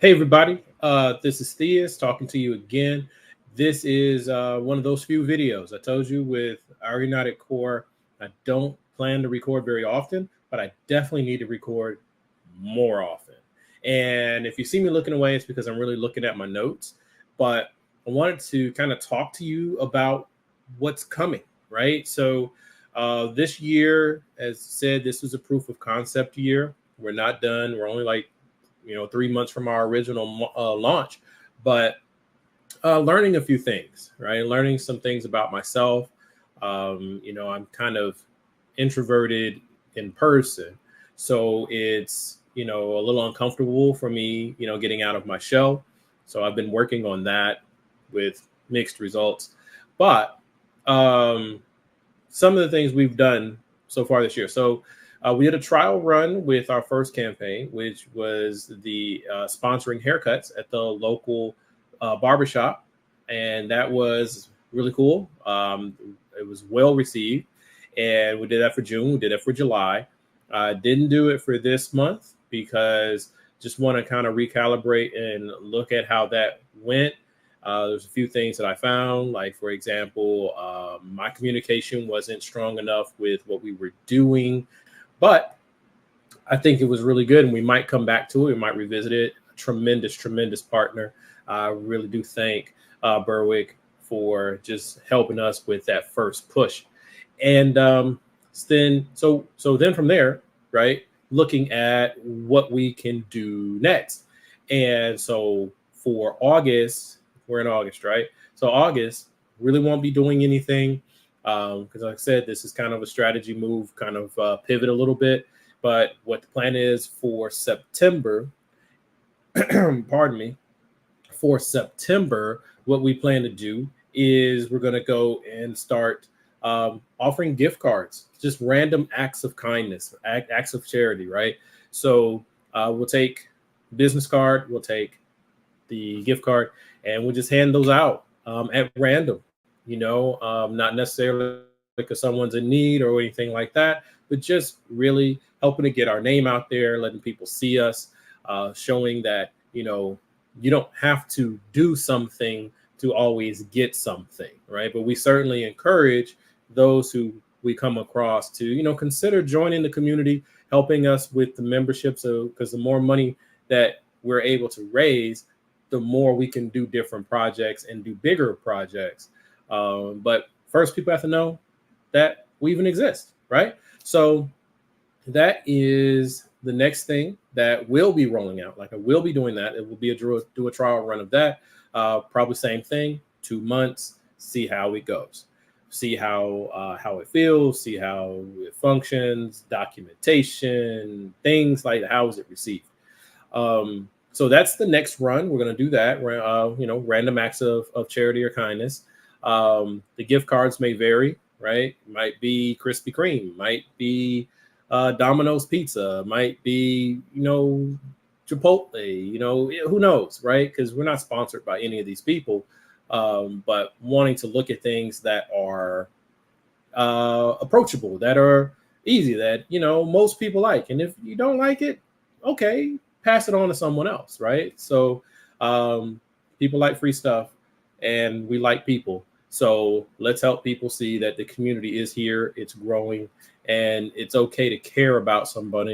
Hey, everybody. This is Theus talking to you again. This is one of those few videos. I told you with our United Core, I don't plan to record very often, but I definitely need to record more often. And if you see me looking away, it's because I'm really looking at my notes. But I wanted to kind of talk to you about what's coming, right? So this year, as said, this was a proof of concept year. We're not done. We're only like 3 months from our original launch, but learning a few things, right? Learning some things about myself. I'm kind of introverted in person, so it's a little uncomfortable for me, getting out of my shell. So I've been working on that with mixed results, but um, some of the things we've done so far this year. So we did a trial run with our first campaign, which was the sponsoring haircuts at the local barbershop. And that was really cool. It was well received. And we did that for June. We did that for July. Didn't do it for this month because just want to kind of recalibrate and look at how that went. There's a few things that I found, like, for example, my communication wasn't strong enough with what we were doing, but I think it was really good, and we might come back to it. We might revisit it. Tremendous, tremendous partner. I really do thank Berwick for just helping us with that first push. And then from there, right, looking at what we can do next. And so for August, we're in August, right? So August really won't be doing anything because, like I said, this is kind of a strategy move, kind of pivot a little bit. But what the plan is for September, pardon me, for September, what we plan to do is we're going to go and start offering gift cards, just random acts of kindness, acts of charity, right? So we'll take business card, we'll take the gift card, and we'll just hand those out at random, not necessarily because someone's in need or anything like that, but just really helping to get our name out there, letting people see us, showing that, you don't have to do something to always get something, right? But we certainly encourage those who we come across to, consider joining the community, helping us with the membership. So, because the more money that we're able to raise, the more we can do different projects and do bigger projects. But first, people have to know that we even exist, right? So that is the next thing that will be rolling out. Like, I will be doing that. It will be do a trial run of that. Probably same thing, 2 months, see how it goes, see how it feels, see how it functions, documentation, things like how is it received. So that's the next run. We're going to do that. Random acts of charity or kindness. The gift cards may vary, right? Might be Krispy Kreme, might be Domino's Pizza, might be, Chipotle, who knows, right? Because we're not sponsored by any of these people, but wanting to look at things that are approachable, that are easy, that, most people like. And if you don't like it, okay, pass it on to someone else, right? So people like free stuff, and we like people. So let's help people see that the community is here, it's growing, and it's okay to care about someone,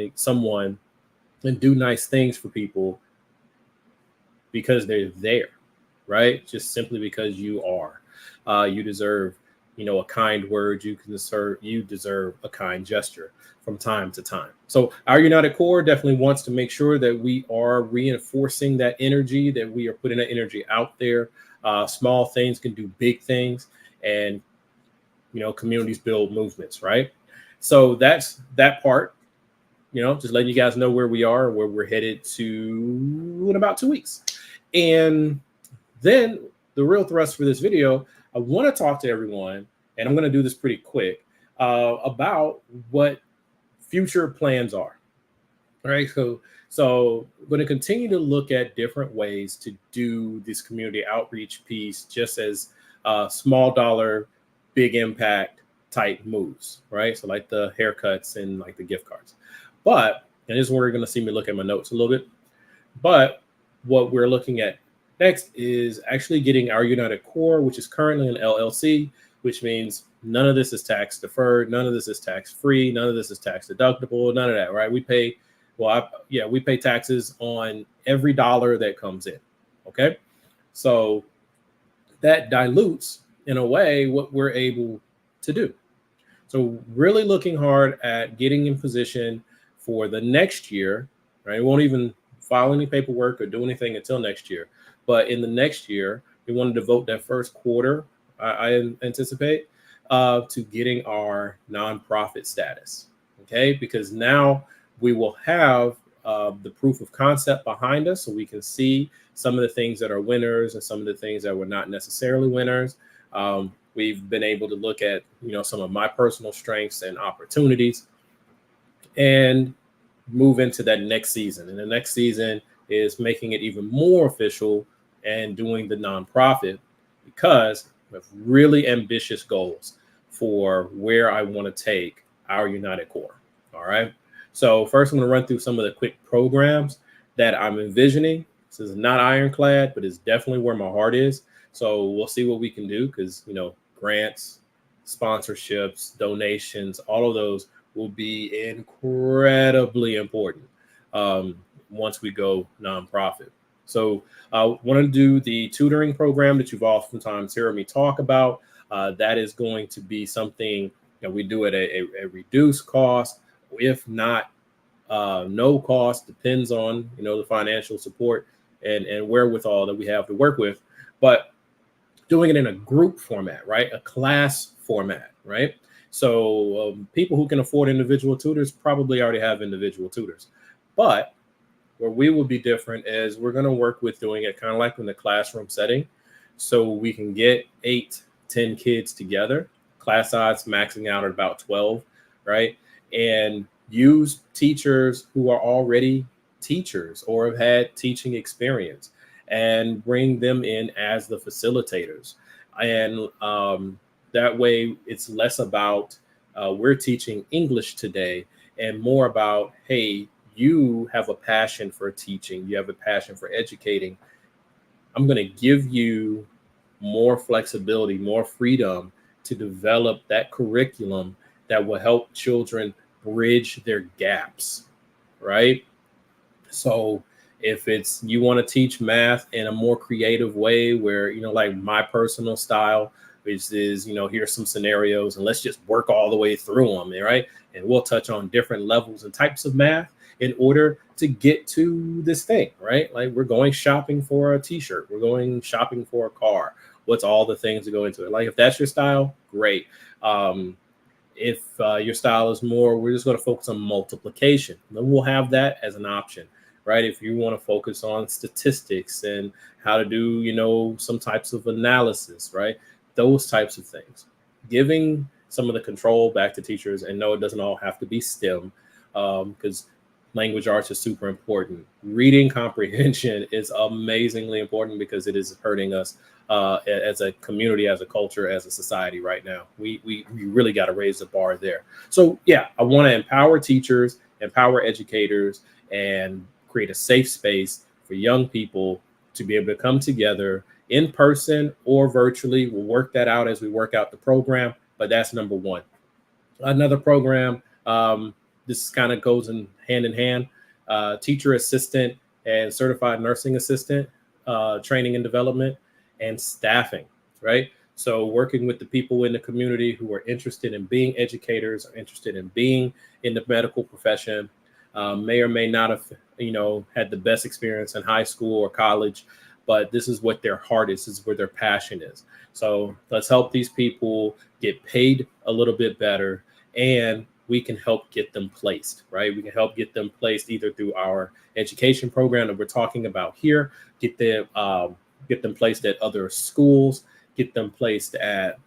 and do nice things for people because they're there, right? Just simply because you are. You deserve, a kind word. You deserve a kind gesture from time to time. So our United Core definitely wants to make sure that we are reinforcing that energy, that we are putting that energy out there. Small things can do big things, and communities build movements, right? So that's that part. Just letting you guys know where we are, where we're headed to in about 2 weeks. And then the real thrust for this video, I want to talk to everyone, and I'm going to do this pretty quick, about what future plans are. All right. So I'm going to continue to look at different ways to do this community outreach piece, just as small dollar, big impact type moves, right? So like the haircuts and like the gift cards. And this is where you're going to see me look at my notes a little bit. But what we're looking at next is actually getting our United Core, which is currently an LLC, which means none of this is tax deferred, none of this is tax free, none of this is tax deductible, none of that, right? We pay, we pay taxes on every dollar that comes in. Okay. So that dilutes, in a way, what we're able to do. So really looking hard at getting in position for the next year, right? We won't even file any paperwork or do anything until next year. But in the next year, we want to devote that first quarter, I anticipate, to getting our nonprofit status. Okay, because now we will have the proof of concept behind us, so we can see some of the things that are winners and some of the things that were not necessarily winners. We've been able to look at, some of my personal strengths and opportunities and move into that next season. And the next season is making it even more official and doing the nonprofit, because we have really ambitious goals for where I want to take our United Core. All right. So first, I'm going to run through some of the quick programs that I'm envisioning. This is not ironclad, but it's definitely where my heart is. So we'll see what we can do, because, grants, sponsorships, donations, all of those will be incredibly important once we go nonprofit. So I want to do the tutoring program that you've oftentimes heard me talk about. That is going to be something that we do at a reduced cost, if not no cost, depends on, the financial support and wherewithal that we have to work with. But doing it in a group format, right? A class format, right? So people who can afford individual tutors probably already have individual tutors. But where we will be different is we're going to work with doing it kind of like in the classroom setting. So we can get 8, 10 kids together, class size maxing out at about 12, right? And use teachers who are already teachers or have had teaching experience, and bring them in as the facilitators. And that way it's less about we're teaching English today and more about, hey, you have a passion for teaching, you have a passion for educating. I'm going to give you more flexibility, more freedom to develop that curriculum that will help children bridge their gaps, right? So if it's you want to teach math in a more creative way, where, like my personal style, which is, here's some scenarios and let's just work all the way through them, right? And we'll touch on different levels and types of math in order to get to this thing, right? Like we're going shopping for a t-shirt, we're going shopping for a car. What's all the things that go into it? Like if that's your style, great. If your style is more, we're just going to focus on multiplication, then we'll have that as an option, right? If you want to focus on statistics and how to do, some types of analysis, right? Those types of things. Giving some of the control back to teachers, and no, it doesn't all have to be STEM, because language arts is super important. Reading comprehension is amazingly important because it is hurting us as a community, as a culture, as a society right now. We really got to raise the bar there. So yeah, I want to empower teachers, empower educators, and create a safe space for young people to be able to come together in person or virtually. We'll work that out as we work out the program, but that's number one. Another program, this kind of goes in hand, teacher assistant and certified nursing assistant, training and development, and staffing, right? So working with the people in the community who are interested in being educators, or interested in being in the medical profession, may or may not have, had the best experience in high school or college, but this is what their heart is. This is where their passion is. So let's help these people get paid a little bit better, and we can help get them placed, right? We can help get them placed either through our education program that we're talking about here, get them placed at other schools, get them placed at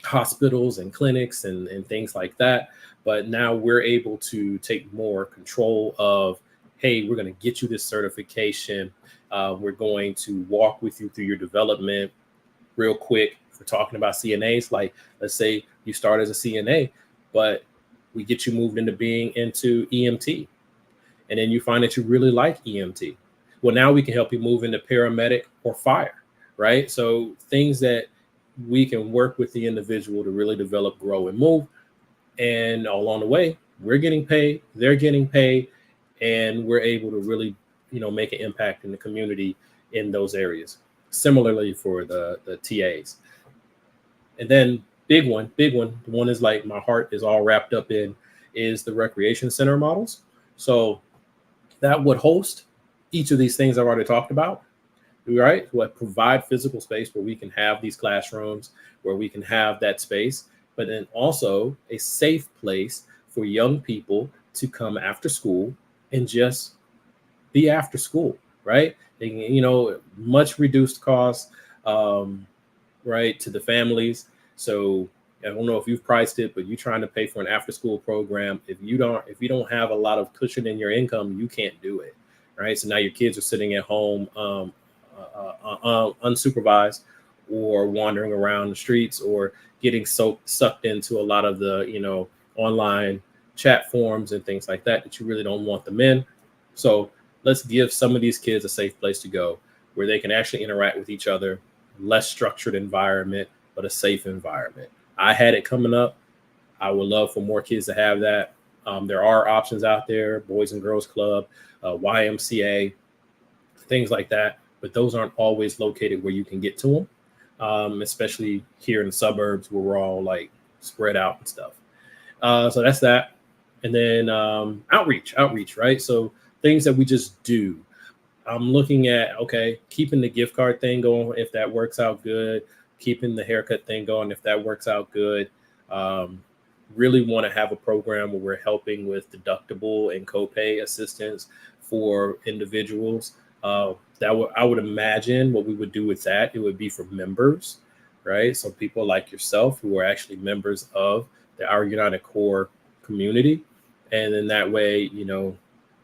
hospitals and clinics and things like that. But now we're able to take more control of, hey, we're going to get you this certification. We're going to walk with you through your development real quick. If we're talking about CNAs, like let's say you start as a CNA, but we get you moved into being into EMT. And then you find that you really like EMT. Well, now we can help you move into paramedic or fire, right? So things that we can work with the individual to really develop, grow, and move. And along the way, we're getting paid, they're getting paid, and we're able to really, make an impact in the community in those areas. Similarly for the TAs. And then the one is like my heart is all wrapped up in is the recreation center models. So that would host each of these things I've already talked about, right? What provide physical space where we can have these classrooms, where we can have that space, but then also a safe place for young people to come after school and just be after school, right? They can, much reduced costs, right, to the families. So I don't know if you've priced it, but you're trying to pay for an after school program. If you don't have a lot of cushion in your income, you can't do it, right? So now your kids are sitting at home unsupervised or wandering around the streets or getting sucked into a lot of the online chat forums and things like that you really don't want them in. So let's give some of these kids a safe place to go where they can actually interact with each other, less structured environment, but a safe environment. I had it coming up. I would love for more kids to have that. There are options out there, Boys and Girls Club, YMCA, things like that. But those aren't always located where you can get to them, especially here in the suburbs where we're all like spread out and stuff. So that's that. And then outreach, right? So things that we just do. I'm looking at, okay, keeping the gift card thing going if that works out good, keeping the haircut thing going if that works out good. Really want to have a program where we're helping with deductible and copay assistance for individuals. I would imagine what we would do with that, it would be for members, right? So people like yourself who are actually members of Our United Core community. And then that way, you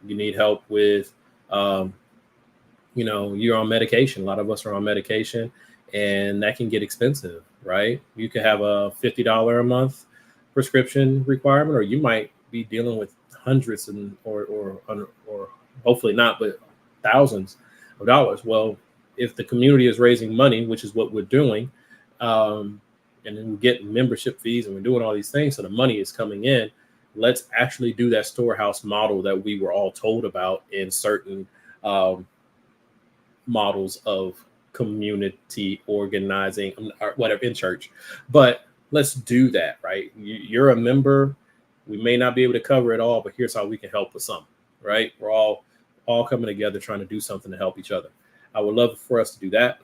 need help with, you're on medication. A lot of us are on medication and that can get expensive, right? You could have a $50 a month prescription requirement, or you might be dealing with hundreds or hopefully not, but thousands of dollars. Well, if the community is raising money, which is what we're doing, and then we get membership fees and we're doing all these things, so the money is coming in. Let's actually do that storehouse model that we were all told about in certain models of community organizing or whatever in church. But let's do that, right? You're a member. We may not be able to cover it all, but here's how we can help with some, right? We're all coming together trying to do something to help each other. I would love for us to do that.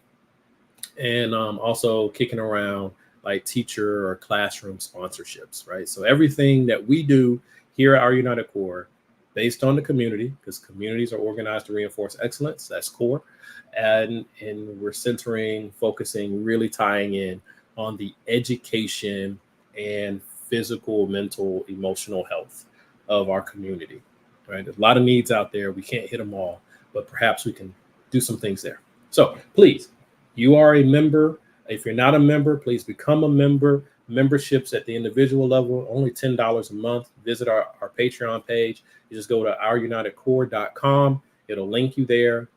And also kicking around like teacher or classroom sponsorships, right? So everything that we do here at Our United Core based on the community, because communities are organized to reinforce excellence, that's core. And we're centering, focusing, really tying in on the education and physical, mental, emotional health of our community, right? There's a lot of needs out there. We can't hit them all, but perhaps we can do some things there. So please, you are a member. If you're not a member, please become a member. Memberships at the individual level, only $10 a month. Visit our Patreon page. You just go to OurUnitedCore.com. It'll link you there.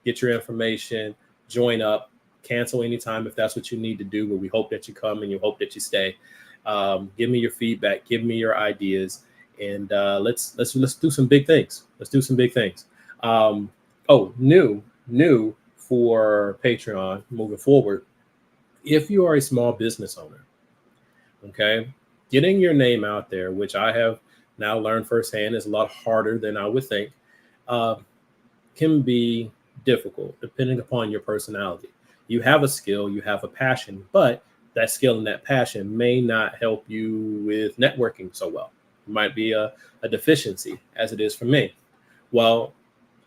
Get your information, join up, cancel anytime if that's what you need to do, but we hope that you come and you hope that you stay. Give me your feedback, give me your ideas, and let's do some big things. Let's do some big things. New for Patreon moving forward. If you are a small business owner, okay, getting your name out there, which I have now learned firsthand is a lot harder than I would think, can be difficult depending upon your personality. You have a skill, you have a passion, but that skill and that passion may not help you with networking so well. It might be a deficiency, as it is for me. Well,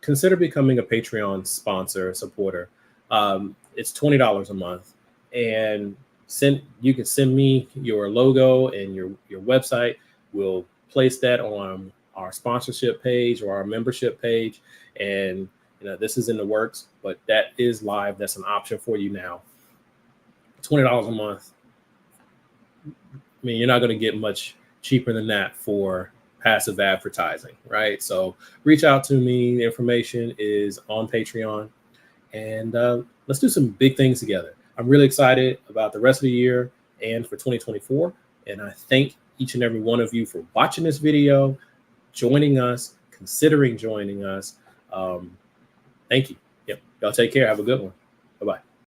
consider becoming a Patreon sponsor, supporter. It's $20 a month, and you can send me your logo and your website. We'll place that on our sponsorship page or our membership page, and this is in the works, but that is live. That's an option for you now. $20 a month. I mean, you're not going to get much cheaper than that for passive advertising, right? So reach out to me. The information is on Patreon, and let's do some big things together. I'm really excited about the rest of the year and for 2024. And I thank each and every one of you for watching this video, joining us, considering joining us. Thank you. Yep. Y'all take care. Have a good one. Bye-bye.